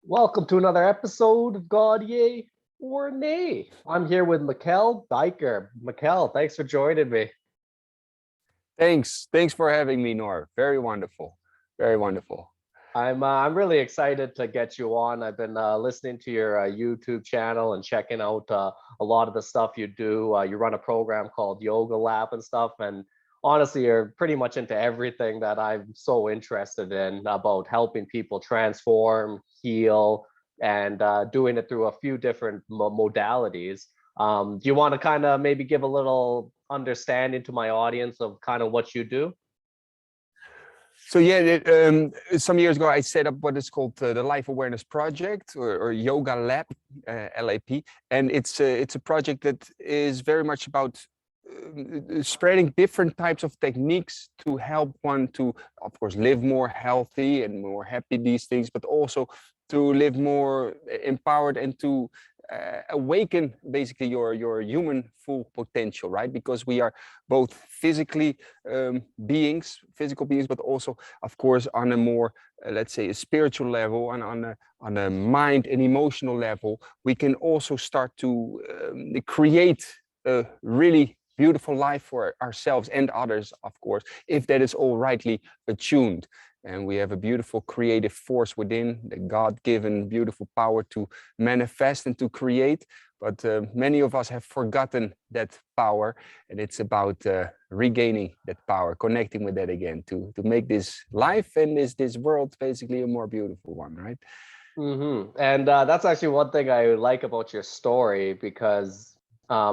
Welcome to another episode of God Yay or Nay. I'm here with Michael Bijker. Michael, thanks for joining me. Thanks for having me, Nor. Very wonderful, very wonderful. I'm really excited to get you on. I've been listening to your YouTube channel and checking out a lot of the stuff you do. You run a program called Yoga Lab and stuff, and honestly, you're pretty much into everything that I'm so interested in about helping people transform, heal, and doing it through a few different modalities. Do you want to kind of maybe give a little understanding to my audience of kind of what you do? So yeah, some years ago I set up what is called the Life Awareness Project or Yoga Lab, LAP, and it's a project that is very much about spreading different types of techniques to help one to, of course, live more healthy and more happy these things, but also to live more empowered and to awaken basically your human full potential, right? Because we are both physically physical beings, but also, of course, on a more let's say a spiritual level and on a mind and emotional level, we can also start to create a really beautiful life for ourselves and others, of course, if that is all rightly attuned. And we have a beautiful creative force within, the God-given beautiful power to manifest and to create. But many of us have forgotten that power, and it's about regaining that power, connecting with that again, to make this life and this world basically a more beautiful one, right? And that's actually one thing I like about your story because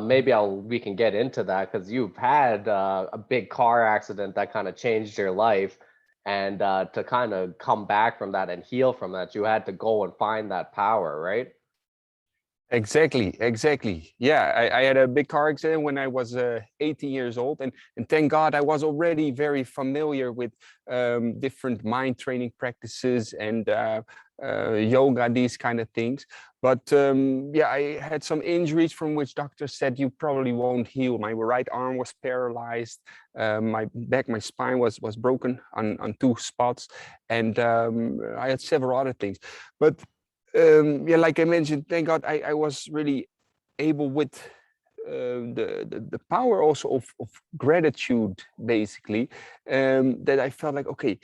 maybe we can get into that because you've had a big car accident that kind of changed your life, and to kind of come back from that and heal from that, you had to go and find that power, right? Exactly. Yeah, I had a big car accident when I was 18 years old, and thank God I was already very familiar with different mind training practices and yoga, these kind of things. But yeah, I had some injuries from which doctors said you probably won't heal. My right arm was paralyzed, my back, my spine was broken on two spots, and I had several other things. But yeah, like I mentioned, thank God I was really able with the power also of gratitude, basically, that I felt like, okay,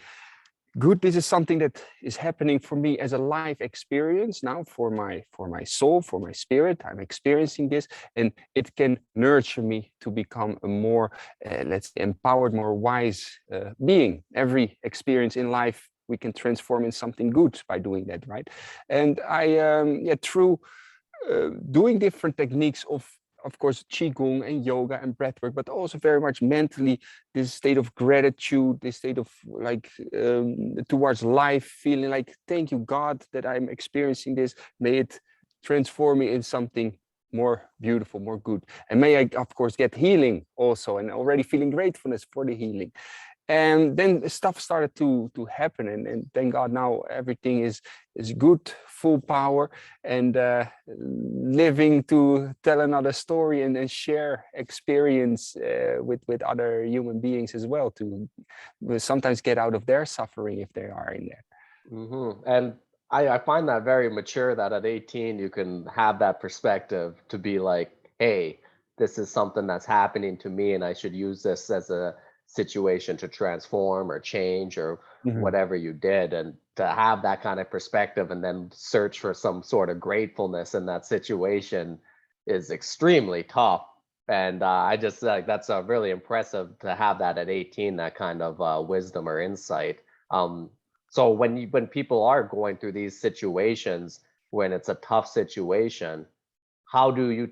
good, this is something that is happening for me as a life experience now for my soul, for my spirit. I'm experiencing this, and it can nurture me to become a more let's say empowered, more wise being. Every experience in life we can transform in something good by doing that, right? And I yeah, through doing different techniques of course, Qi Gong and yoga and breathwork, but also very much mentally, this state of gratitude, this state of like towards life, feeling like, thank you, God, that I'm experiencing this. May it transform me in something more beautiful, more good. And may I, of course, get healing also, and already feeling gratefulness for the healing. And then stuff started to happen, and thank God now everything is good, full power, and living to tell another story and share experience with other human beings as well, to sometimes get out of their suffering if they are in there. And I find that very mature that at 18 you can have that perspective to be like, hey, this is something that's happening to me and I should use this as a situation to transform or change or Mhm. whatever you did. And to have that kind of perspective and then search for some sort of gratefulness in that situation is extremely tough. And I just like that's really impressive to have that at 18, that kind of wisdom or insight. So when people are going through these situations, when it's a tough situation, how do you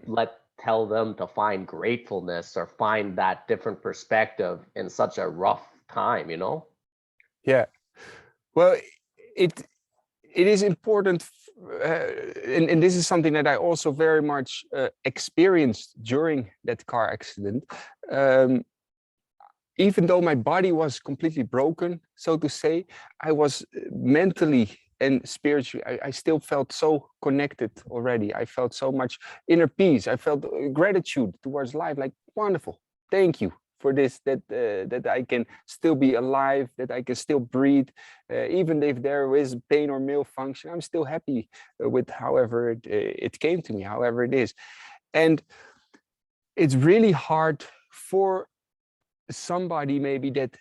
tell them to find gratefulness or find that different perspective in such a rough time, you know? Yeah. Well, it it is important, and this is something that I also very much experienced during that car accident. Um, Even though my body was completely broken, so to say, I was mentally and spiritually, I still felt so connected already. I felt so much inner peace. I felt gratitude towards life, like, wonderful. Thank you for this, that that I can still be alive, that I can still breathe, even if there is pain or malfunction. I'm still happy with however it came to me, however it is. And it's really hard for somebody maybe that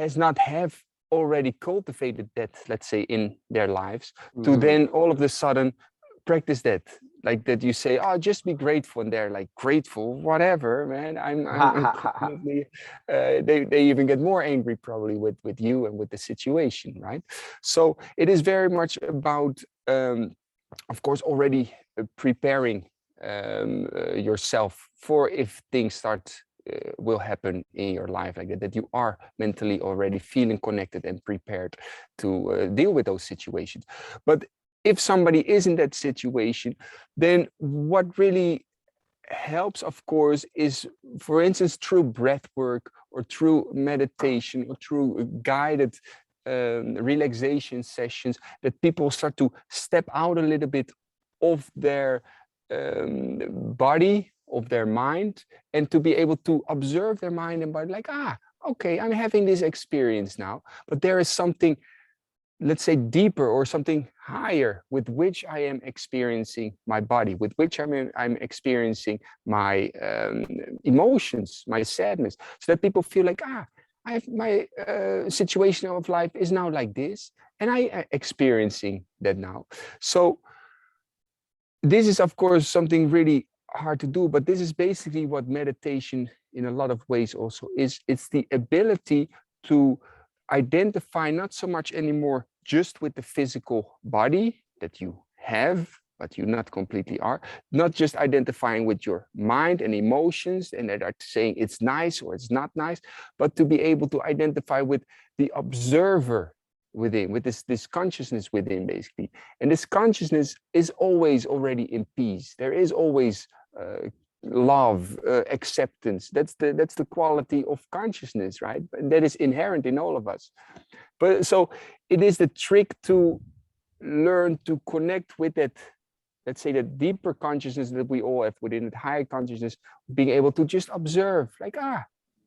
has not have already cultivated that, let's say, in their lives, to then all of a sudden practice that, like that you say, oh, just be grateful, and they're like, grateful, whatever, man. I'm incredibly they even get more angry probably with you and with the situation, right? So it is very much about of course already preparing yourself for if things start will happen in your life like that, that you are mentally already feeling connected and prepared to deal with those situations. But if somebody is in that situation, then what really helps, of course, is, for instance, through breath work or through meditation or through guided relaxation sessions, that people start to step out a little bit of their body, of their mind, and to be able to observe their mind and body, like, okay, I'm having this experience now, but there is something, let's say, deeper or something higher with which I am experiencing my body, with which I'm experiencing my emotions, my sadness, so that people feel like, I have my situation of life is now like this, and I am experiencing that now. So this is, of course, something really hard to do, but this is basically what meditation in a lot of ways also is. It's the ability to identify not so much anymore just with the physical body that you have, but you not completely are, not just identifying with your mind and emotions and that are saying it's nice or it's not nice, but to be able to identify with the observer within, with this consciousness within, basically. And this consciousness is always already in peace. There is always love, acceptance. That's the quality of consciousness, right? That is inherent in all of us. But so it is the trick to learn to connect with that, let's say, the deeper consciousness that we all have within, that higher consciousness, being able to just observe, like,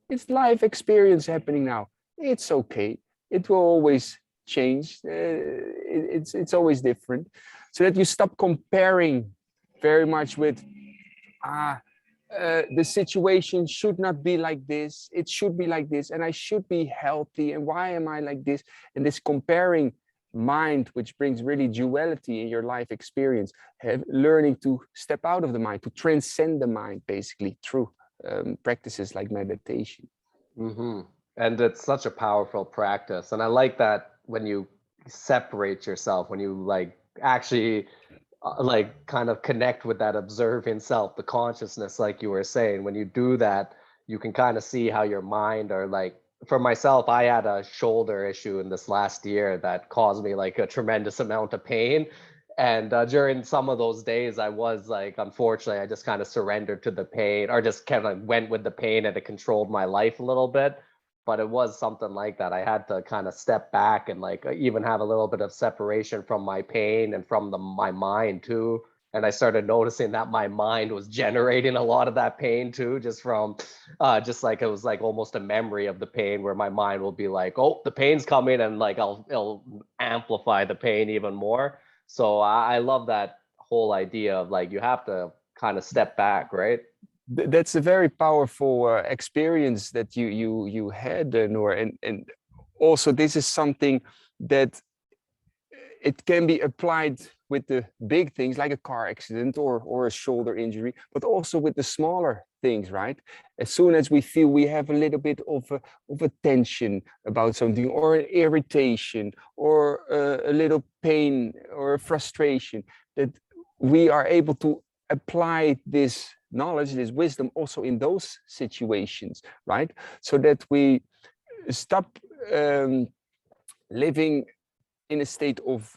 it's life experience happening now. It's okay. It will always change. It's always different. So that you stop comparing very much with, the situation should not be like this. It should be like this, and I should be healthy. And why am I like this? And this comparing mind, which brings really duality in your life experience, learning to step out of the mind, to transcend the mind, basically through practices like meditation. And it's such a powerful practice. And I like that when you separate yourself, when you like actually like kind of connect with that observing self, the consciousness, like you were saying, when you do that, you can kind of see how your mind, or like, for myself, I had a shoulder issue in this last year that caused me like a tremendous amount of pain. And during some of those days, I was like, unfortunately, I just kind of surrendered to the pain, or just kind of went with the pain, and it controlled my life a little bit. But it was something like that. I had to kind of step back and like even have a little bit of separation from my pain and from my mind too. And I started noticing that my mind was generating a lot of that pain too, just from just like it was like almost a memory of the pain, where my mind will be like, oh, the pain's coming, and like it'll amplify the pain even more. So I love that whole idea of like you have to kind of step back, right? That's a very powerful experience that you had, Noor, and also this is something that it can be applied with the big things like a car accident or a shoulder injury, but also with the smaller things, right? As soon as we feel we have a little bit of a tension about something, or an irritation, or a little pain or a frustration, that we are able to apply this knowledge, this wisdom also in those situations, right? So that we stop living in a state of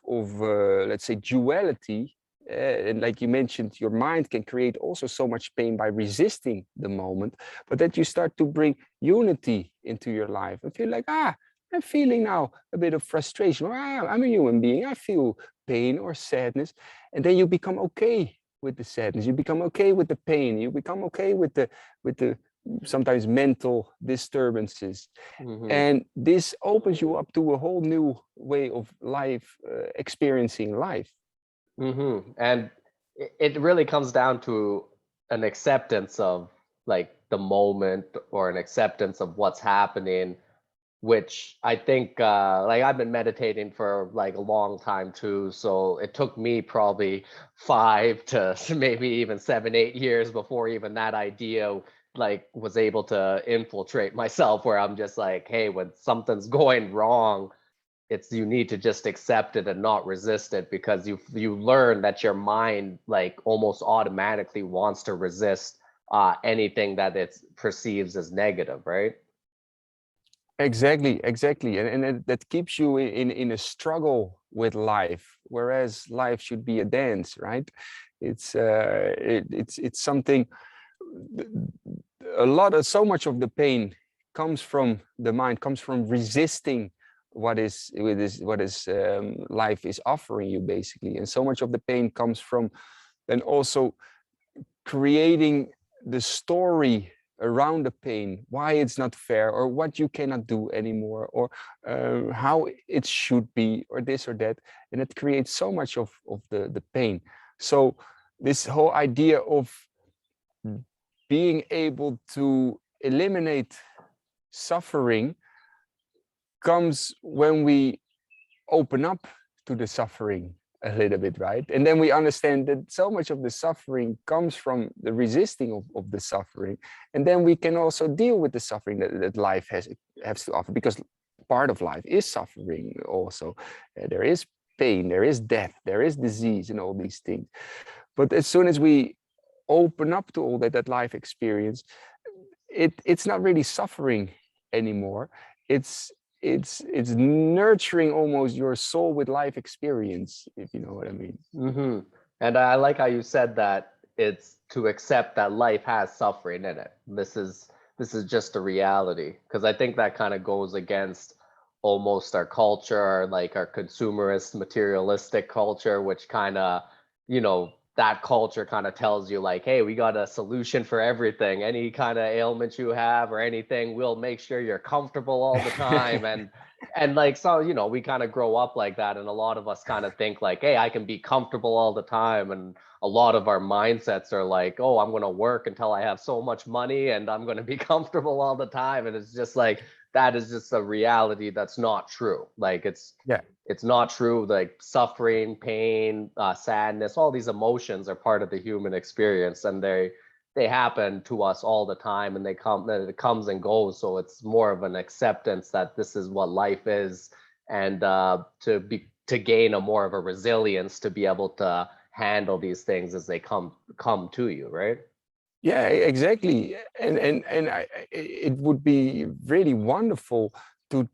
let's say, duality. And like you mentioned, your mind can create also so much pain by resisting the moment, but that you start to bring unity into your life and feel like, I'm feeling now a bit of frustration, or I'm a human being, I feel pain or sadness. And then you become okay with the sadness, you become okay with the pain, you become okay with the sometimes mental disturbances. And this opens you up to a whole new way of life, experiencing life. And it really comes down to an acceptance of like the moment, or an acceptance of what's happening, which I think like I've been meditating for like a long time too. So it took me probably 5 to maybe even 7, 8 years before even that idea like was able to infiltrate myself, where I'm just like, hey, when something's going wrong, it's, you need to just accept it and not resist it, because you learn that your mind like almost automatically wants to resist anything that it perceives as negative, right? Exactly. And that keeps you in a struggle with life, whereas life should be a dance, right? It's something, so much of the pain comes from the mind, comes from resisting what is life is offering you, basically. And so much of the pain comes from then also creating the story around the pain, why it's not fair, or what you cannot do anymore, or how it should be, or this or that. And it creates so much of the pain. So this whole idea of being able to eliminate suffering comes when we open up to the suffering a little bit, right? And then we understand that so much of the suffering comes from the resisting of the suffering. And then we can also deal with the suffering that life has to offer, because part of life is suffering also. There is pain, there is death, there is disease, and all these things. But as soon as we open up to all that life experience, it's not really suffering anymore. It's nurturing almost your soul with life experience, if you know what I mean. And I like how you said that it's to accept that life has suffering in it. This is just a reality, because I think that kind of goes against almost our culture, like our consumerist, materialistic culture, which kind of, that culture kind of tells you like, hey, we got a solution for everything. Any kind of ailment you have or anything, we'll make sure you're comfortable all the time. And like, so, we kind of grow up like that. And a lot of us kind of think like, hey, I can be comfortable all the time. And a lot of our mindsets are like, oh, I'm going to work until I have so much money and I'm going to be comfortable all the time. And it's just like, that is just a reality that's not true. Like it's not true. Like suffering, pain, sadness, all these emotions are part of the human experience, and they happen to us all the time, and it comes and goes. So it's more of an acceptance that this is what life is, and to gain a more of a resilience to be able to handle these things as they come to you, right? Yeah, exactly. And it would be really wonderful to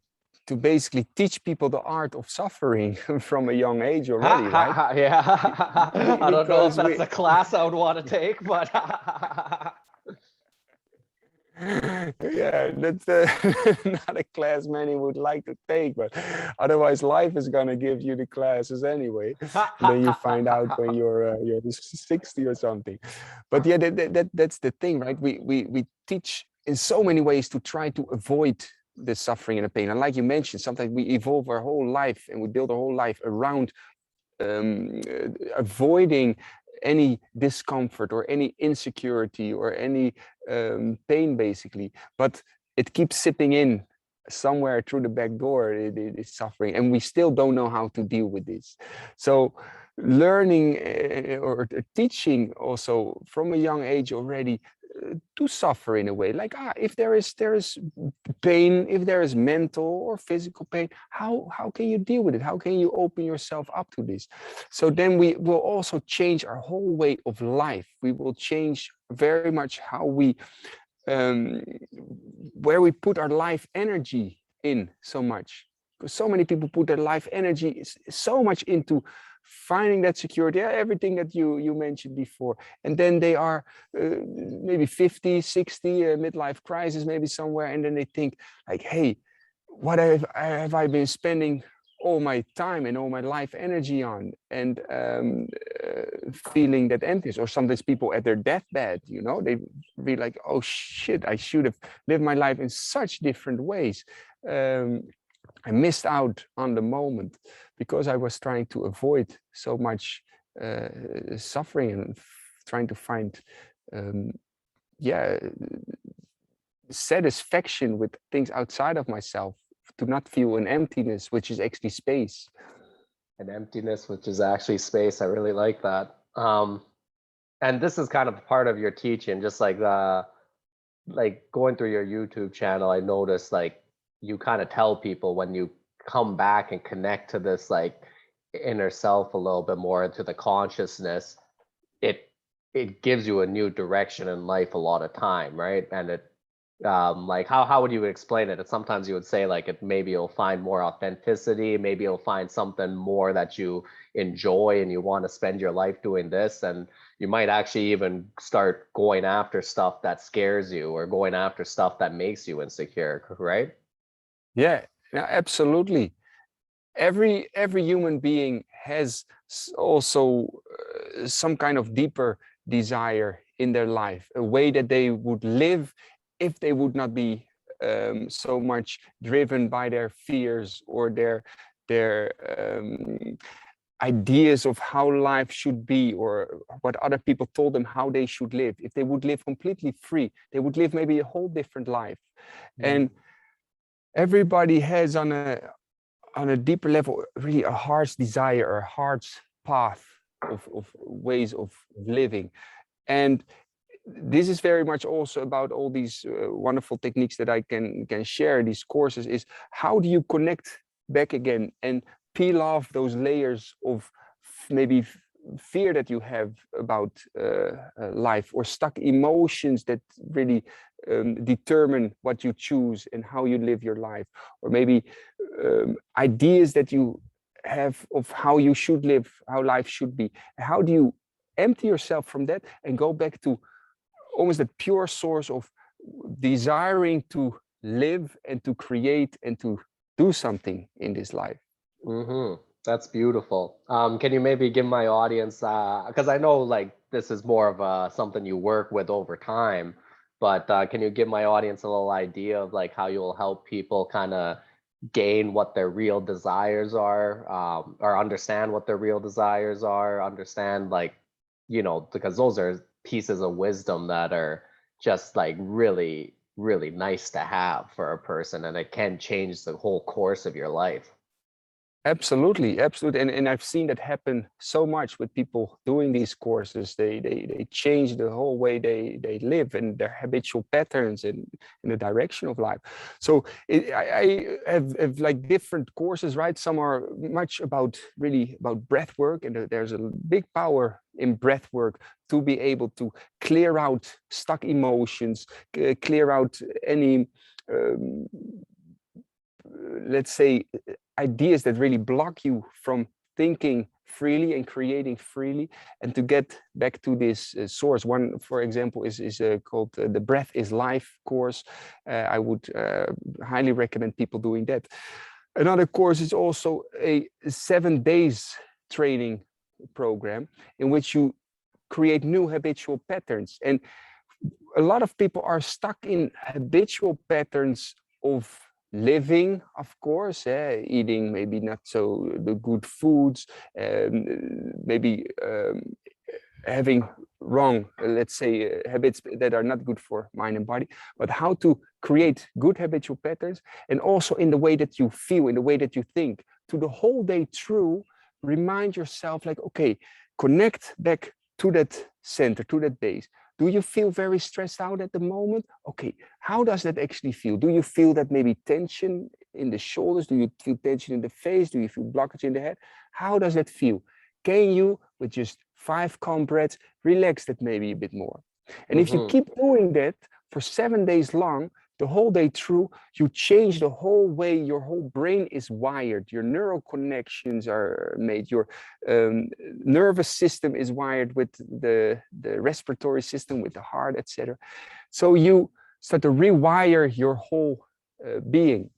basically teach people the art of suffering from a young age already, right? Yeah. I don't know if that's a class I would want to take, but yeah, that's not a class many would like to take, but otherwise life is going to give you the classes anyway. And then you find out when you're 60 or something. But yeah, that's the thing, right? We teach in so many ways to try to avoid the suffering and the pain. And like you mentioned, sometimes we evolve our whole life and we build our whole life around avoiding any discomfort or any insecurity or any pain, basically. But it keeps sipping in somewhere through the back door. It is suffering, and we still don't know how to deal with this. So learning or teaching also from a young age already to suffer in a way, like if there is pain, if there is mental or physical pain, how can you deal with it? How can you open yourself up to this? So then we will also change our whole way of life. We will change very much how we where we put our life energy in so much, because so many people put their life energy so much into finding that security, everything that you mentioned before. And then they are maybe 50, 60, midlife crisis, maybe somewhere. And then they think like, hey, what have I been spending all my time and all my life energy on, and feeling that emptiness. Or sometimes people at their deathbed, you know, they be like, oh shit, I should have lived my life in such different ways. I missed out on the moment because I was trying to avoid so much suffering and trying to find yeah, satisfaction with things outside of myself, to not feel an emptiness, which is actually space. An emptiness, which is actually space. I really like that. And this is kind of part of your teaching, just like going through your YouTube channel. I noticed like you kind of tell people when you come back and connect to this like inner self a little bit more, into the consciousness, it gives you a new direction in life a lot of time, right? And it like how would you explain it? Sometimes you would say like it, maybe you'll find more authenticity, maybe you'll find something more that you enjoy and you want to spend your life doing this, and you might actually even start going after stuff that scares you or going after stuff that makes you insecure, right? Yeah, absolutely. Every human being has also some kind of deeper desire in their life, a way that they would live if they would not be so much driven by their fears or their ideas of how life should be, or what other people told them how they should live. If they would live completely free, they would live maybe a whole different life. And everybody has on a deeper level really a heart's desire, a heart's path of ways of living. And this is very much also about all these wonderful techniques that I can share, these courses, is how do you connect back again and peel off those layers of maybe fear that you have about life, or stuck emotions that really determine what you choose and how you live your life, or maybe ideas that you have of how you should live, how life should be. How do you empty yourself from that and go back to almost that pure source of desiring to live and to create and to do something in this life? That's beautiful. Can you maybe give my audience, because I know like this is more of something you work with over time, but can you give my audience a little idea of like how you'll help people kind of gain what their real desires are, or understand what their real desires are, understand like, you know, because those are pieces of wisdom that are just like really, really nice to have for a person, and it can change the whole course of your life. Absolutely, absolutely. And I've seen that happen so much with people doing these courses. They change the whole way they live and their habitual patterns in the direction of life. So I have like different courses, right? Some are much about really about breath work, and there's a big power in breath work to be able to clear out stuck emotions, clear out any let's say ideas that really block you from thinking freely and creating freely, and to get back to this source. One, for example, is called the Breath is Life course. I would highly recommend people doing that. Another course is also a 7 days training program in which you create new habitual patterns. And a lot of people are stuck in habitual patterns of living, of course, eating maybe not so the good foods, maybe having wrong, let's say, habits that are not good for mind and body, but how to create good habitual patterns, and also in the way that you feel, in the way that you think, to the whole day through, remind yourself like, okay, connect back to that center, to that base. Do you feel very stressed out at the moment? Okay, how does that actually feel? Do you feel that maybe tension in the shoulders? Do you feel tension in the face? Do you feel blockage in the head? How does that feel? Can you, with just 5 calm breaths, relax that maybe a bit more? And if you keep doing that for 7 days long, the whole day through, you change the whole way your whole brain is wired. Your neural connections are made. Your nervous system is wired with the respiratory system, with the heart, etc. So you start to rewire your whole being.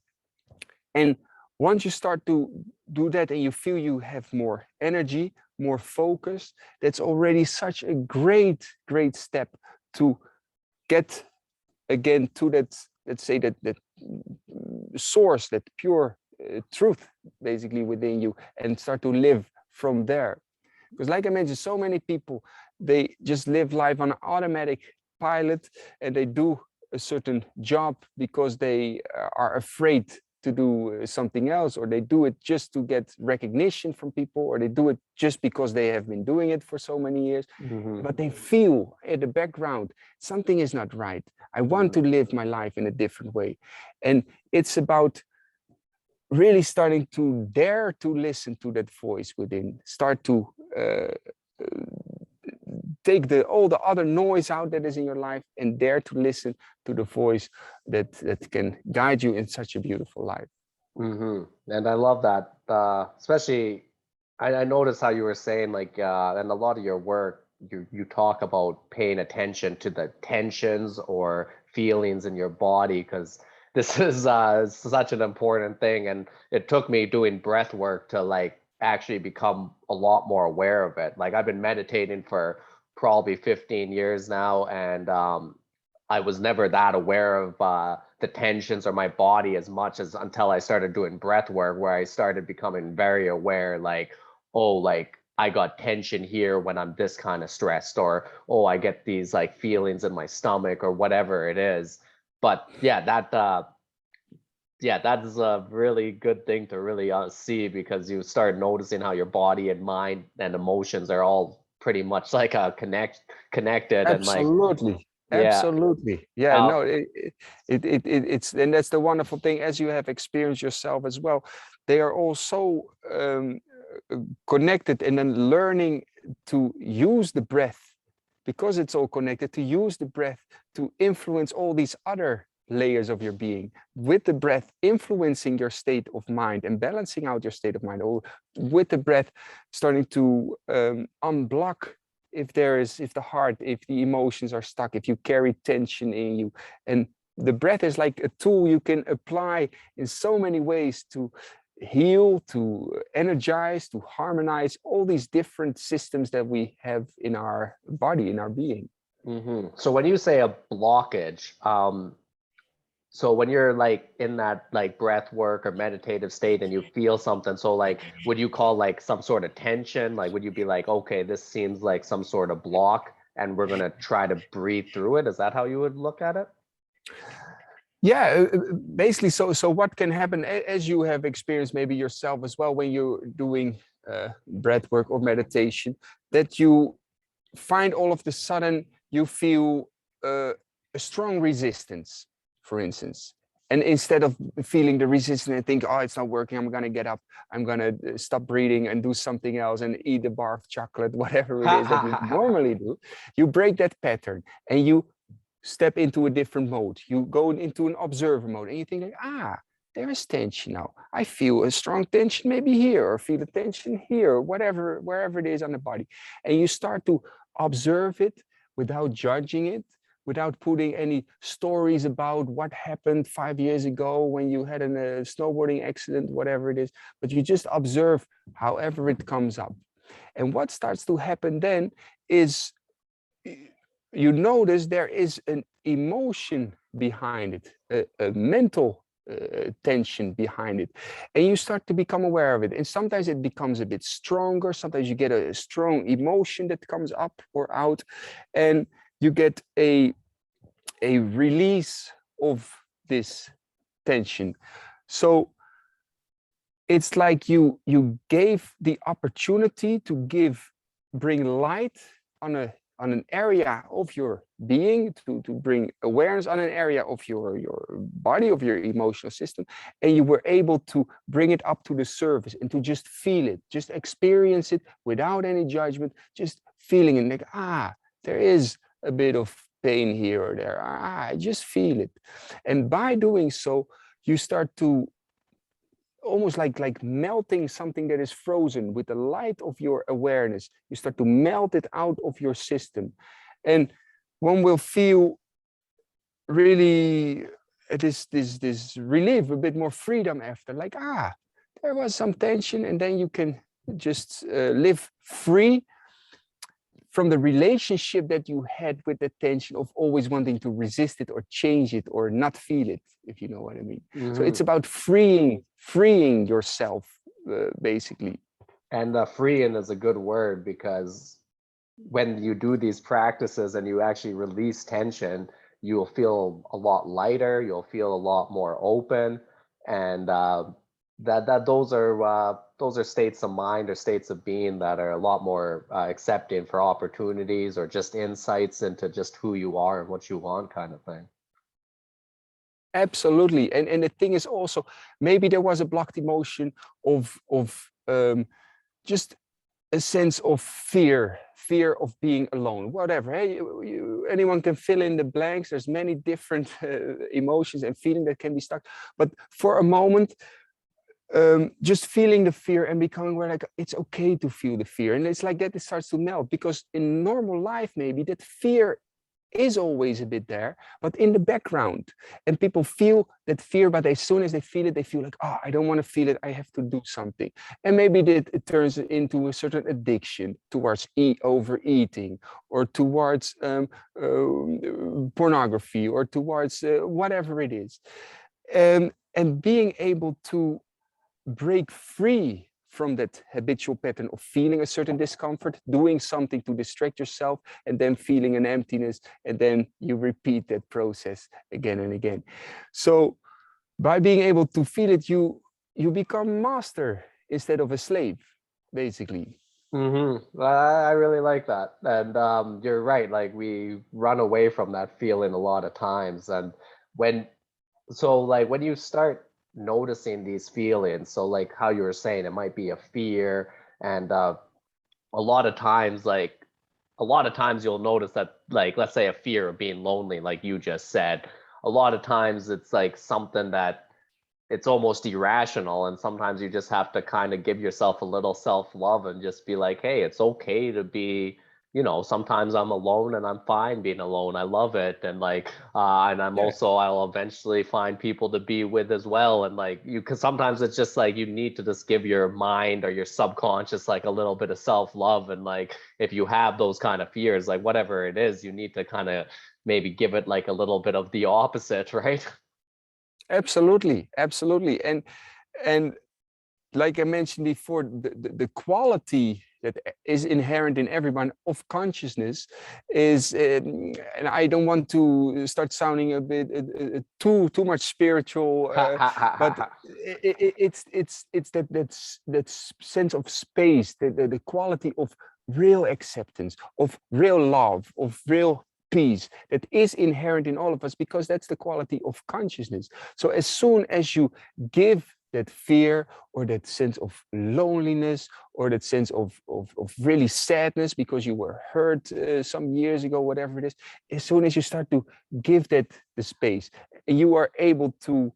And once you start to do that and you feel you have more energy, more focus, that's already such a great step to get again to that, let's say that source, that pure truth basically within you, and start to live from there. Because like I mentioned, so many people, they just live life on an automatic pilot, and they do a certain job because they are afraid to do something else, or they do it just to get recognition from people, or they do it just because they have been doing it for so many years. But they feel in the background something is not right. I want to live my life in a different way. And it's about really starting to dare to listen to that voice within, start to take all the other noise out that is in your life, and dare to listen to the voice that can guide you in such a beautiful life. And I love that, especially I noticed how you were saying, like, and a lot of your work, you talk about paying attention to the tensions or feelings in your body, because this is such an important thing. And it took me doing breath work to like actually become a lot more aware of it. Like I've been meditating for probably 15 years now, and I was never that aware of the tensions or my body as much as until I started doing breath work, where I started becoming very aware, like, oh, like I got tension here when I'm this kind of stressed, or oh, I get these like feelings in my stomach or whatever it is. But yeah, that is a really good thing to really see, because you start noticing how your body and mind and emotions are all pretty much like connected. And like, Absolutely. yeah. Absolutely. Yeah, no, it's, and that's the wonderful thing, as you have experienced yourself as well. They are all so connected, and then learning to use the breath, because it's all connected, to use the breath to influence all these other layers of your being, with the breath influencing your state of mind and balancing out your state of mind, or with the breath starting to unblock if the heart, if the emotions are stuck, if you carry tension in you. And the breath is like a tool you can apply in so many ways to heal, to energize, to harmonize all these different systems that we have in our body, in our being. So when you say a blockage, so when you're like in that like breath work or meditative state and you feel something, so like, would you call like some sort of tension? Like, would you be like, okay, this seems like some sort of block and we're going to try to breathe through it? Is that how you would look at it? Yeah, basically. So what can happen, as you have experienced maybe yourself as well, when you're doing breath work or meditation, that you find all of the sudden you feel a strong resistance, for instance. And instead of feeling the resistance and think, oh, it's not working, I'm going to get up, I'm going to stop breathing and do something else and eat a bar of chocolate, whatever it is that you normally do, you break that pattern and you step into a different mode. You go into an observer mode, and you think like, there is tension now. I feel a strong tension maybe here, or feel a tension here, or whatever, wherever it is on the body. And you start to observe it without judging it, without putting any stories about what happened 5 years ago when you had a snowboarding accident, whatever it is, but you just observe however it comes up. And what starts to happen then is you notice there is an emotion behind it, a mental tension behind it, and you start to become aware of it. And sometimes it becomes a bit stronger. Sometimes you get a strong emotion that comes up or out, and you get a release of this tension. So it's like you gave the opportunity to bring light on an area of your being, to bring awareness on an area of your body, of your emotional system, and you were able to bring it up to the surface and to just feel it, just experience it without any judgment, just feeling it, like, there is a bit of pain here or there, I just feel it. And by doing so, you start to almost like melting something that is frozen with the light of your awareness. You start to melt it out of your system, and one will feel really this relief, a bit more freedom after, like, there was some tension, and then you can just live free from the relationship that you had with the tension of always wanting to resist it or change it or not feel it, if you know what I mean. So it's about freeing yourself, basically. And freeing is a good word, because when you do these practices and you actually release tension, you'll feel a lot lighter, you'll feel a lot more open, and those are states of mind or states of being that are a lot more accepting for opportunities or just insights into just who you are and what you want, kind of thing. Absolutely. And the thing is also, maybe there was a blocked emotion of just a sense of fear of being alone, whatever. Hey, anyone can fill in the blanks. There's many different emotions and feelings that can be stuck. But for a moment, just feeling the fear and becoming aware, like, it's okay to feel the fear. And it's like that it starts to melt, because in normal life, maybe that fear is always a bit there, but in the background, and people feel that fear, but as soon as they feel it, they feel like, oh, I don't want to feel it, I have to do something. And maybe it turns into a certain addiction towards overeating, or towards pornography, or towards whatever it is. And being able to break free from that habitual pattern of feeling a certain discomfort, doing something to distract yourself, and then feeling an emptiness, and then you repeat that process again and again. So by being able to feel it, you become master instead of a slave, basically. I really like that. And you're right, like we run away from that feeling a lot of times. And when you start noticing these feelings, so like how you were saying, it might be a fear, and a lot of times you'll notice that, like, let's say a fear of being lonely, like you just said, a lot of times it's like something that it's almost irrational, and sometimes you just have to kind of give yourself a little self-love and just be like, hey, it's okay to be, sometimes I'm alone and I'm fine being alone. I love it. And and I'm also, I'll eventually find people to be with as well. And because sometimes it's just like you need to just give your mind or your subconscious like a little bit of self-love. And if you have those kind of fears, like whatever it is, you need to kind of maybe give it like a little bit of the opposite, right? Absolutely. And like I mentioned before, the quality that is inherent in everyone of consciousness is, and I don't want to start sounding a bit too much spiritual, but it's that sense of space, the quality of real acceptance, of real love, of real peace that is inherent in all of us, because that's the quality of consciousness. So as soon as you give that fear, or that sense of loneliness, or that sense of really sadness because you were hurt some years ago, whatever it is, as soon as you start to give that the space, you are able to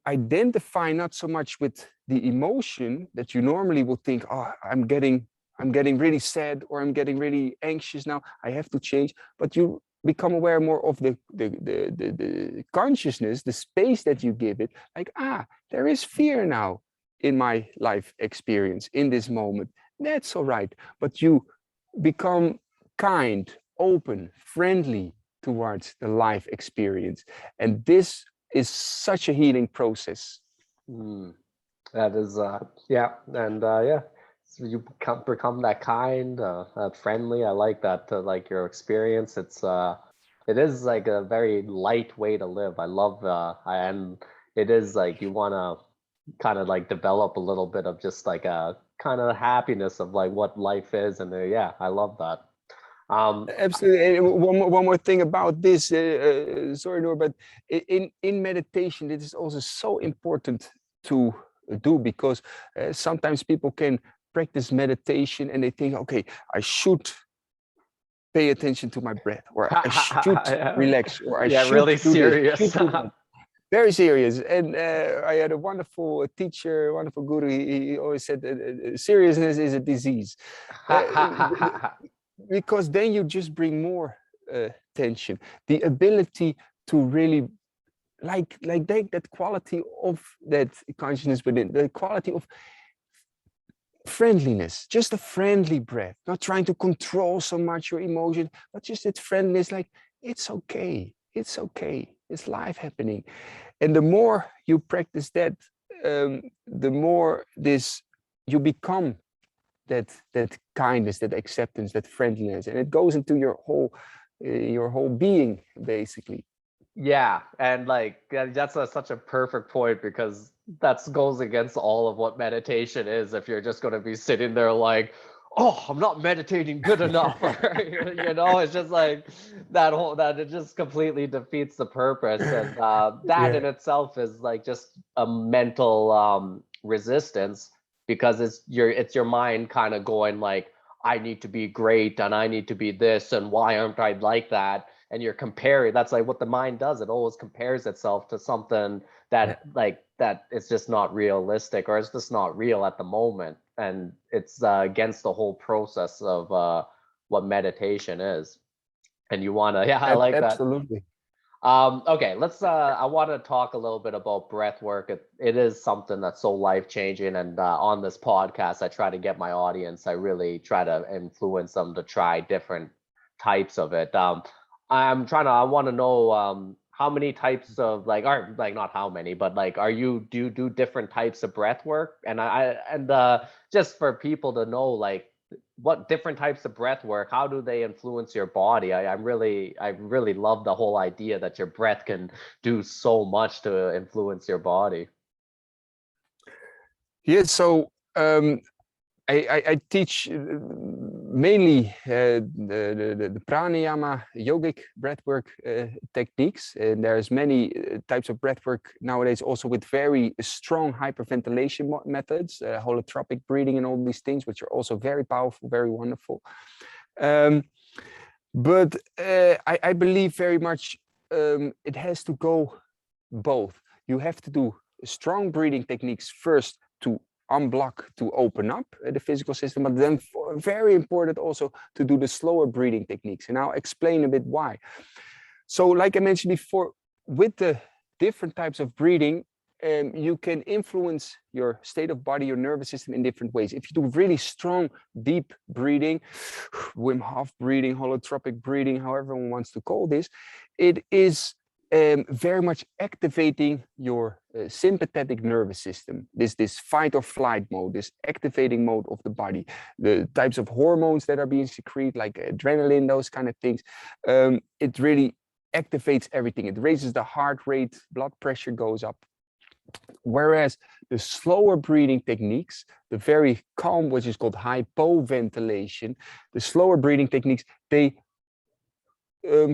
identify not so much with the emotion that you normally would think, oh, I'm getting really sad, or I'm getting really anxious now, I have to change. But you become aware more of the consciousness, the space that you give it, like, there is fear now in my life experience in this moment. That's all right. But you become kind, open, friendly towards the life experience. And this is such a healing process. That is, yeah. And yeah. So you become that kind, that friendly. I like that, like your experience. It is like a very light way to live. I love, and it is like you want to kind of like develop a little bit of just like a kind of happiness of like what life is. And yeah, I love that. Absolutely. And one more thing about this, sorry, Noor, but in meditation, it is also so important to do, because sometimes people can practice meditation and they think, okay, I should pay attention to my breath, or I should relax, or I should really do serious. this, should do that. Very serious. And I had a wonderful teacher, wonderful guru. He always said seriousness is a disease. Because then you just bring more tension. The ability to really that quality of that consciousness within, the quality of friendliness, just a friendly breath, not trying to control so much your emotion, but just that friendliness, like it's okay, it's life happening. And the more you practice that, the more this you become that kindness, that acceptance, that friendliness, and it goes into your whole being, basically. Yeah, and like that's such a perfect point, because that goes against all of what meditation is. If you're just going to be sitting there like, oh, I'm not meditating good enough, or it's just like that it just completely defeats the purpose. And that Yeah. in itself is like just a mental resistance, because it's your mind kind of going like, I need to be great and I need to be this, and why aren't I like that? And you're comparing. That's like what the mind does. It always compares itself to something Yeah. that it's just not realistic, or it's just not real at the moment, and it's against the whole process of what meditation is. And you want to yeah, I like that. Absolutely. Okay, let's I want to talk a little bit about breath work. It is something that's so life changing, and on this podcast I try to get my audience, I really try to influence them to try different types of it. I want to know how many types of like, or like not how many, but like, do you do different types of breath work? And just for people to know, like, what different types of breath work, how do they influence your body? I really love the whole idea that your breath can do so much to influence your body. Yeah, so I teach mainly the pranayama, yogic breathwork techniques, and there's many types of breathwork nowadays, also with very strong hyperventilation methods, holotropic breathing, and all these things, which are also very powerful, very wonderful. But I believe very much it has to go both. You have to do strong breathing techniques first to unblock, to open up the physical system, but then very important also to do the slower breathing techniques. And I'll explain a bit why. So like I mentioned before, with the different types of breathing, you can influence your state of body, your nervous system in different ways. If you do really strong, deep breathing, Wim Hof breathing, holotropic breathing, however one wants to call this, it is very much activating your sympathetic nervous system, this fight or flight mode, this activating mode of the body, the types of hormones that are being secreted, like adrenaline, those kind of things. It really activates everything. It raises the heart rate, blood pressure goes up. Whereas the slower breathing techniques, the very calm, which is called hypoventilation, the slower breathing techniques, they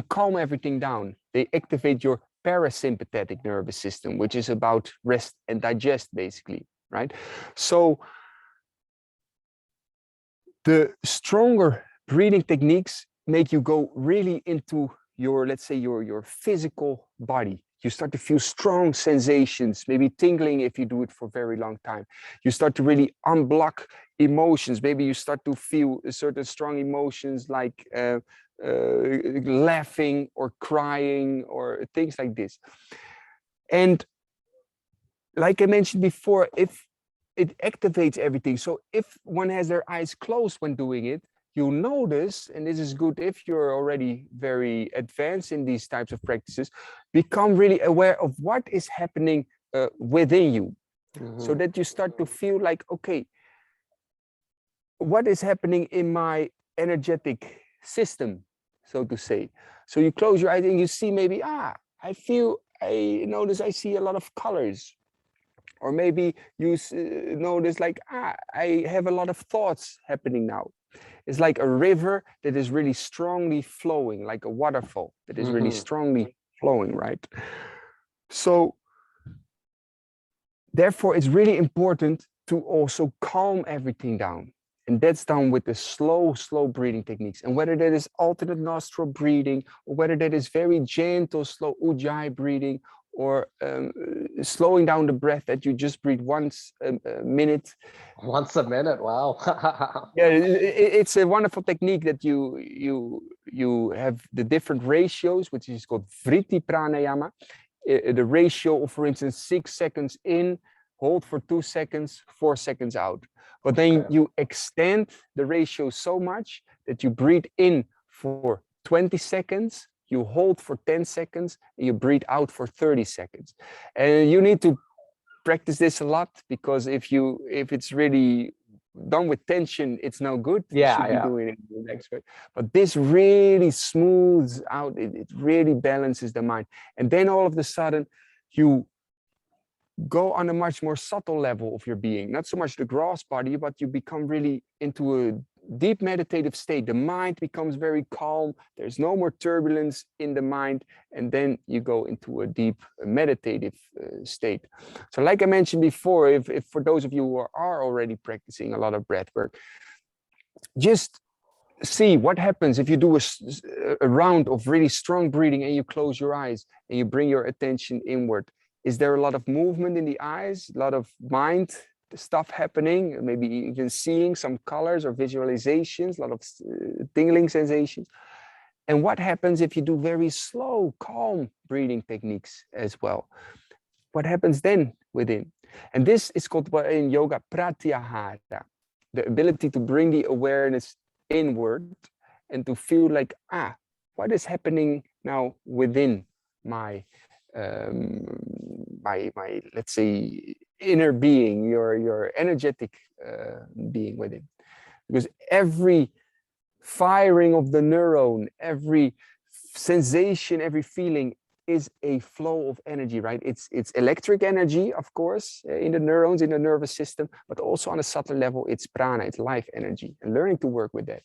calm everything down. They activate your parasympathetic nervous system, which is about rest and digest, basically, right? So the stronger breathing techniques make you go really into your, let's say, your physical body. You start to feel strong sensations, maybe tingling if you do it for a very long time. You start to really unblock emotions. Maybe you start to feel certain strong emotions like laughing or crying or things like this. And like I mentioned before, if it activates everything. So if one has their eyes closed when doing it, you'll notice, and this is good if you're already very advanced in these types of practices, become really aware of what is happening within you. So that you start to feel like, okay, what is happening in my energetic system, so to say. So you close your eyes and you see maybe, I notice I see a lot of colors. Or maybe you notice like, I have a lot of thoughts happening now. It's like a river that is really strongly flowing, like a waterfall that is really strongly flowing, right? So therefore, it's really important to also calm everything down. And that's done with the slow breathing techniques. And whether that is alternate nostril breathing, or whether that is very gentle, slow ujjayi breathing, or slowing down the breath that you just breathe once a minute. Once a minute, wow. Yeah, it's a wonderful technique that you have the different ratios, which is called vritti pranayama. the ratio of, for instance, 6 seconds in, hold for 2 seconds, 4 seconds out. But then Okay. you extend the ratio so much that you breathe in for 20 seconds, you hold for 10 seconds, and you breathe out for 30 seconds. And you need to practice this a lot, because if it's really done with tension, it's no good. You should be doing it in the next way. But this really smooths out, it really balances the mind. And then all of a sudden, you go on a much more subtle level of your being, not so much the gross body, but you become really into a deep meditative state. The mind becomes very calm. There's no more turbulence in the mind. And then you go into a deep meditative state. So like I mentioned before, if for those of you who are already practicing a lot of breath work, just see what happens if you do a round of really strong breathing and you close your eyes and you bring your attention inward. Is there a lot of movement in the eyes, a lot of mind stuff happening, maybe even seeing some colors or visualizations, a lot of tingling sensations? And what happens if you do very slow, calm breathing techniques as well? What happens then within? And this is called in yoga pratyahara, the ability to bring the awareness inward and to feel like, what is happening now within my my let's say inner being, your energetic being within. Because every firing of the neuron, every sensation, every feeling is a flow of energy, right? It's electric energy, of course, in the neurons, in the nervous system, but also on a subtle level, it's prana, it's life energy, and learning to work with that.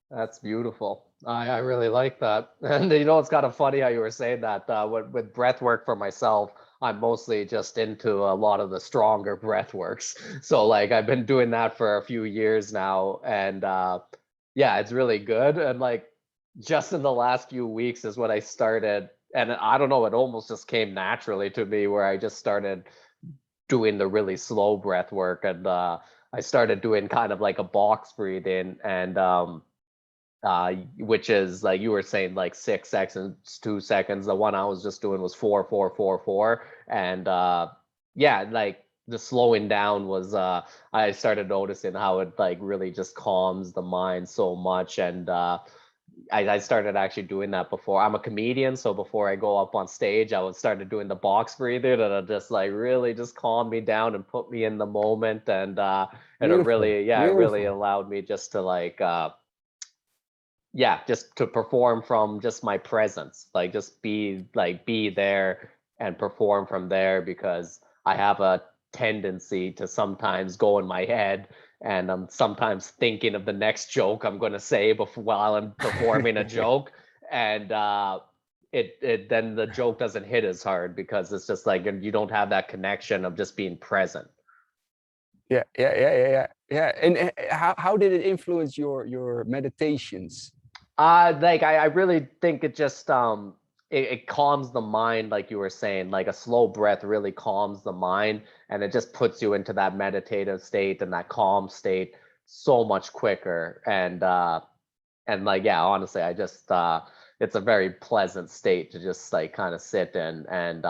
That's beautiful. I really like that. And you know, it's kind of funny how you were saying that. With breath work for myself, I'm mostly just into a lot of the stronger breath works. So like I've been doing that for a few years now, and yeah, it's really good. And like just in the last few weeks is when I started, and I don't know, it almost just came naturally to me where I just started doing the really slow breath work, and I started doing kind of like a box breathing, and which is like you were saying, like 6 seconds, 2 seconds. The one I was just doing was 4, 4, 4, 4, and yeah, like the slowing down was I started noticing how it like really just calms the mind so much. And I started actually doing that before. I'm a comedian, so before I go up on stage, I would started doing the box breathing, and it just like really just calmed me down and put me in the moment. And it Beautiful, really, yeah, it really beautiful. allowed me just to like yeah, just to perform from just my presence, like just be there and perform from there, because I have a tendency to sometimes go in my head, and I'm sometimes thinking of the next joke I'm going to say before while I'm performing a joke. And it then the joke doesn't hit as hard, because it's just like you don't have that connection of just being present. Yeah. And how did it influence your meditations? Like I really think it just it calms the mind, like you were saying. Like a slow breath really calms the mind, and it just puts you into that meditative state and that calm state so much quicker. And like yeah, honestly, I just it's a very pleasant state to just like kind of sit in. And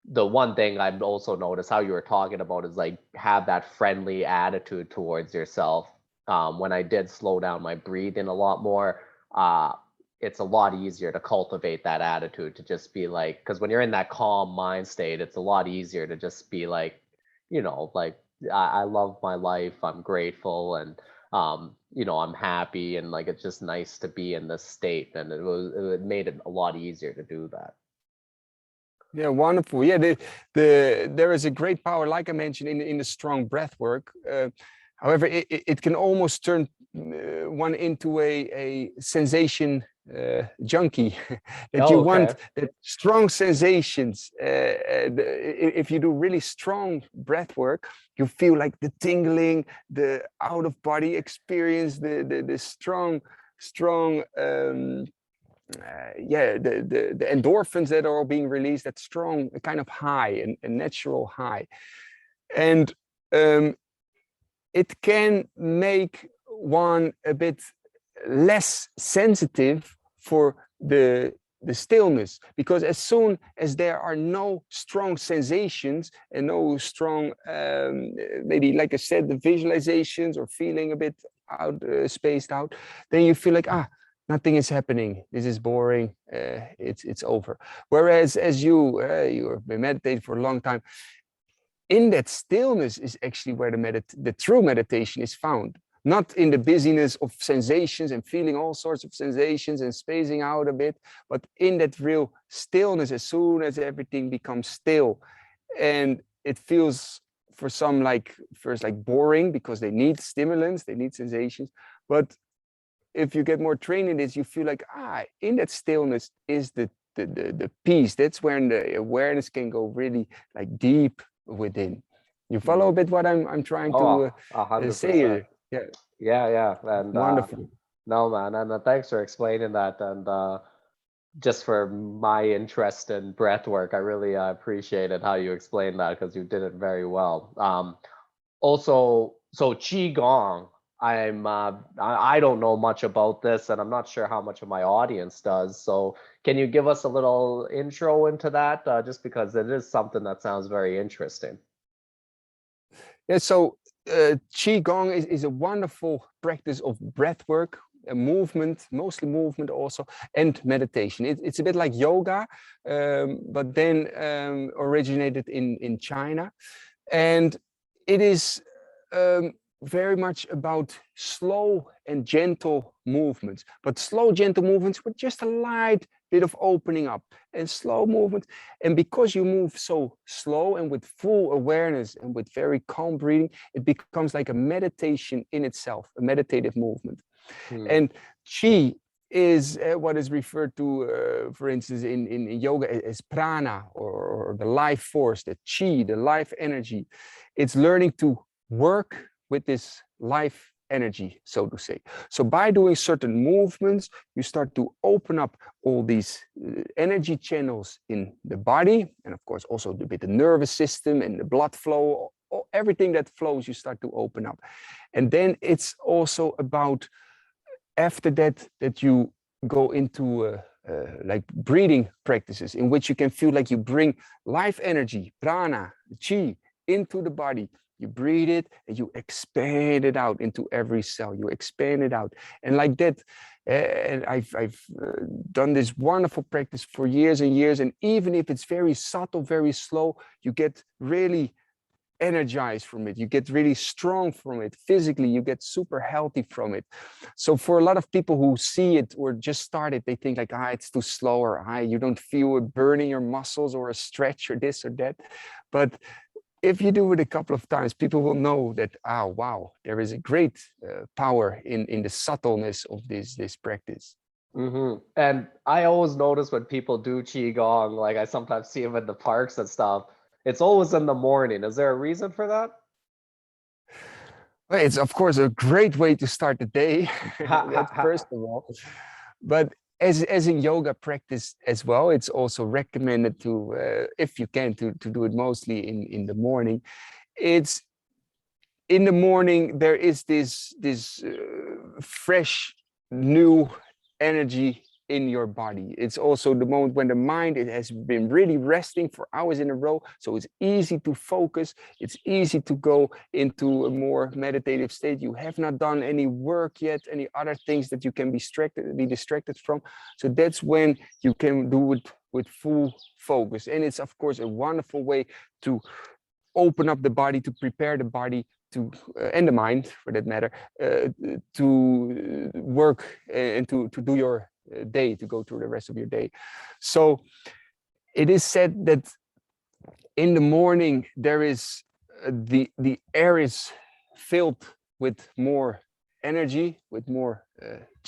the one thing I've also noticed how you were talking about is like have that friendly attitude towards yourself. When I did slow down my breathing a lot more, uh, it's a lot easier to cultivate that attitude, to just be like, because when you're in that calm mind state, it's a lot easier to just be like, you know, like I love my life, I'm grateful, and you know, I'm happy, and like it's just nice to be in this state, and it made it a lot easier to do that. Yeah, wonderful. Yeah, there is a great power, like I mentioned, in the strong breath work. However, it can almost turn one into a sensation junkie, that you Oh, want okay. that strong sensations. If you do really strong breath work, you feel like the tingling, the out of body experience, the strong the endorphins that are being released, that strong kind of high, a natural high. And it can make one a bit less sensitive for the the stillness, because as soon as there are no strong sensations and no strong, maybe like I said, the visualizations or feeling a bit out, spaced out, then you feel like, nothing is happening. This is boring. It's over. Whereas as you have been meditating for a long time, in that stillness is actually where the true meditation is found. Not in the busyness of sensations and feeling all sorts of sensations and spacing out a bit, but in that real stillness, as soon as everything becomes still. And it feels for some like first like boring because they need stimulants, they need sensations. But if you get more trained in this, you feel like, in that stillness is the peace. That's where the awareness can go really like deep within. You follow a bit what I'm trying to 100%. say here? Yeah. And Wonderful. no, man, and thanks for explaining that. And just for my interest in breath work, I really appreciated how you explained that, because you did it very well. Also, so Qi Gong, I don't know much about this, and I'm not sure how much of my audience does. So can you give us a little intro into that, just because it is something that sounds very interesting? Yeah, so Qi Gong is a wonderful practice of breath work, movement, mostly movement also, and meditation. It's a bit like yoga, but then originated in China. And it is very much about slow and gentle movements, but slow, gentle movements with just a light bit of opening up and slow movement. And because you move so slow and with full awareness and with very calm breathing, it becomes like a meditation in itself, a meditative movement. And Qi is what is referred to, for instance, in yoga as Prana, or the life force, the Qi, the life energy. It's learning to work with this life energy, so to say. So by doing certain movements, you start to open up all these energy channels in the body, and of course also with the nervous system and the blood flow, everything that flows, you start to open up. And then it's also about, after that you go into like breathing practices in which you can feel like you bring life energy, prana, chi, into the body. You breathe it and you expand it out into every cell. You expand it out, and like that. And I've done this wonderful practice for years and years. And even if it's very subtle, very slow, you get really energized from it. You get really strong from it. Physically, you get super healthy from it. So for a lot of people who see it or just started, they think like, it's too slow, or you don't feel it burning your muscles or a stretch or this or that. But if you do it a couple of times, people will know that, wow, there is a great power in the subtleness of this practice. And I always notice when people do Qi Gong, like I sometimes see them in the parks and stuff, it's always in the morning. Is there a reason for that? Well, it's of course a great way to start the day, that's first of all. But as in yoga practice as well, it's also recommended to, if you can, to do it mostly in the morning. It's in the morning, there is this fresh, new energy in your body. It's also the moment when the mind, it has been really resting for hours in a row. So it's easy to focus. It's easy to go into a more meditative state. You have not done any work yet, any other things that you can be distracted from. So that's when you can do it with full focus. And it's of course a wonderful way to open up the body, to prepare the body to, and the mind for that matter, to work and to do your day, to go through the rest of your day. So it is said that in the morning there is the air is filled with more energy, with more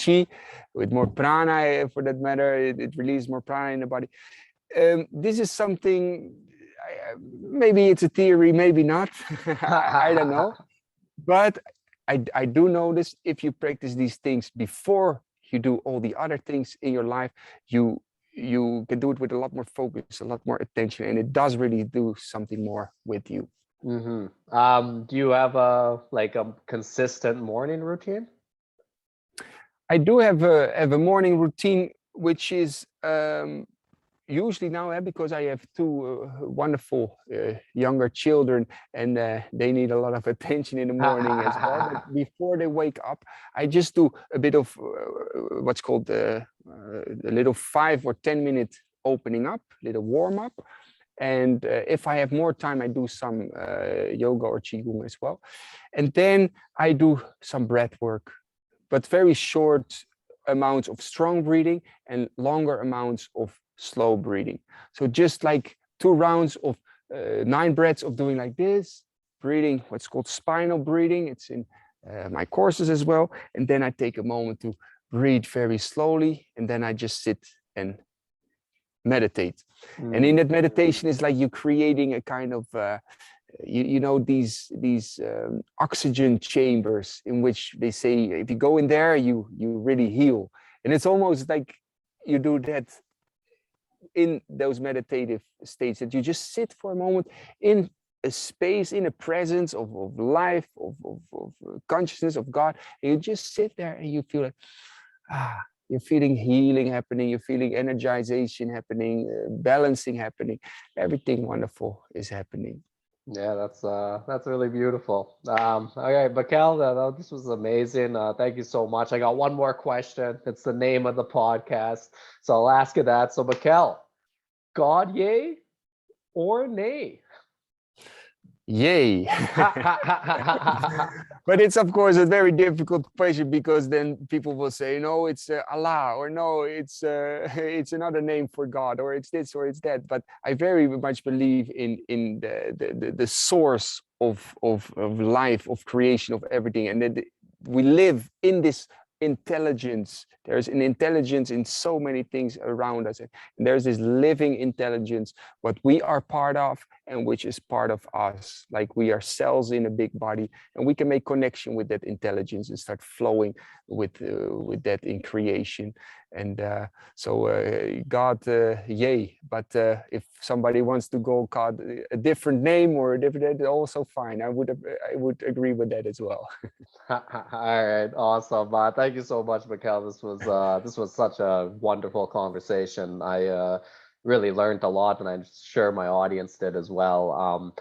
chi, with more prana for that matter. It releases more prana in the body. This is something, maybe it's a theory, maybe not. I don't know. But I do notice if you practice these things before you do all the other things in your life, you can do it with a lot more focus, a lot more attention, and it does really do something more with you. Do you have a consistent morning routine? I do have a morning routine which is usually now, because I have two wonderful younger children, and they need a lot of attention in the morning as well. But before they wake up, I just do a bit of what's called a little 5 or 10 minute opening up, little warm up. And if I have more time, I do some yoga or Qi Gong as well. And then I do some breath work, but very short amounts of strong breathing and longer amounts of slow breathing. So just like 2 rounds of 9 breaths of doing like this, breathing, what's called spinal breathing. It's in my courses as well. And then I take a moment to breathe very slowly. And then I just sit and meditate. And in that meditation, it's like you're creating a kind of, you know, these oxygen chambers in which they say, if you go in there, you really heal. And it's almost like you do that in those meditative states, that you just sit for a moment in a space, in a presence of life, of consciousness, of God. And you just sit there and you feel like, you're feeling healing happening, you're feeling energization happening, balancing happening. Everything wonderful is happening. Yeah, that's really beautiful. Okay, Michael, this was amazing. Thank you so much. I got one more question. It's the name of the podcast, so I'll ask you that. So, Michael, God, yay or nay? Yay. But it's, of course, a very difficult question, because then people will say, no, it's Allah, or no, it's another name for God, or it's this or it's that. But I very much believe in the source of life, of creation, of everything, and that we live in this intelligence. There's an intelligence in so many things around us, and there's this living intelligence, what we are part of and which is part of us. Like we are cells in a big body, and we can make connection with that intelligence and start flowing with that in creation. And so God, yay. But if somebody wants to go God a different name or a different, also fine. I would agree with that as well. All right, awesome. Thank you so much, Michael. This was such a wonderful conversation. I really learned a lot, and I'm sure my audience did as well.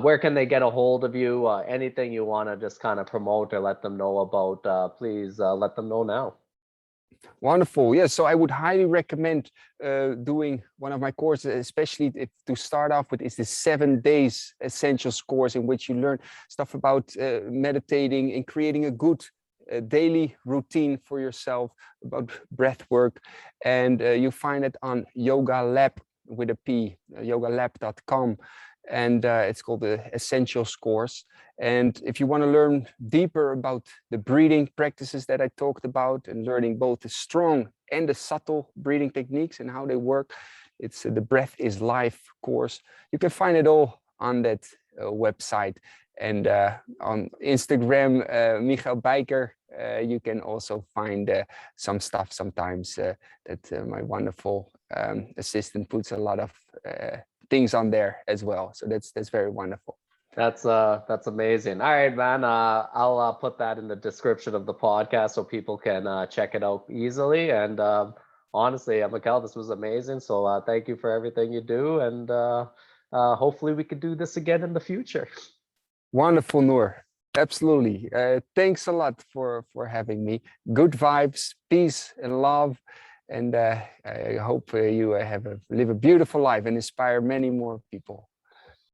Where can they get a hold of you? Anything you want to just kind of promote or let them know about, please let them know now. Wonderful. Yes. So I would highly recommend doing one of my courses, especially to start off with, is the 7 days essentials course, in which you learn stuff about meditating and creating a good daily routine for yourself, about breath work. And you find it on Yoga Lab with a P, yogalab.com. And it's called the Essentials course. And if you want to learn deeper about the breathing practices that I talked about, and learning both the strong and the subtle breathing techniques and how they work, it's the Breath is Life course. You can find it all on that website. And on Instagram, Michael Bijker, you can also find some stuff sometimes that my wonderful assistant puts a lot of things on there as well. So that's very wonderful. That's amazing. All right, man. I'll put that in the description of the podcast so people can check it out easily. And honestly, Michael, this was amazing. So thank you for everything you do, and hopefully we could do this again in the future. Wonderful, Noor. Absolutely. Thanks a lot for having me. Good vibes, peace, and love. And I hope you live a beautiful life and inspire many more people.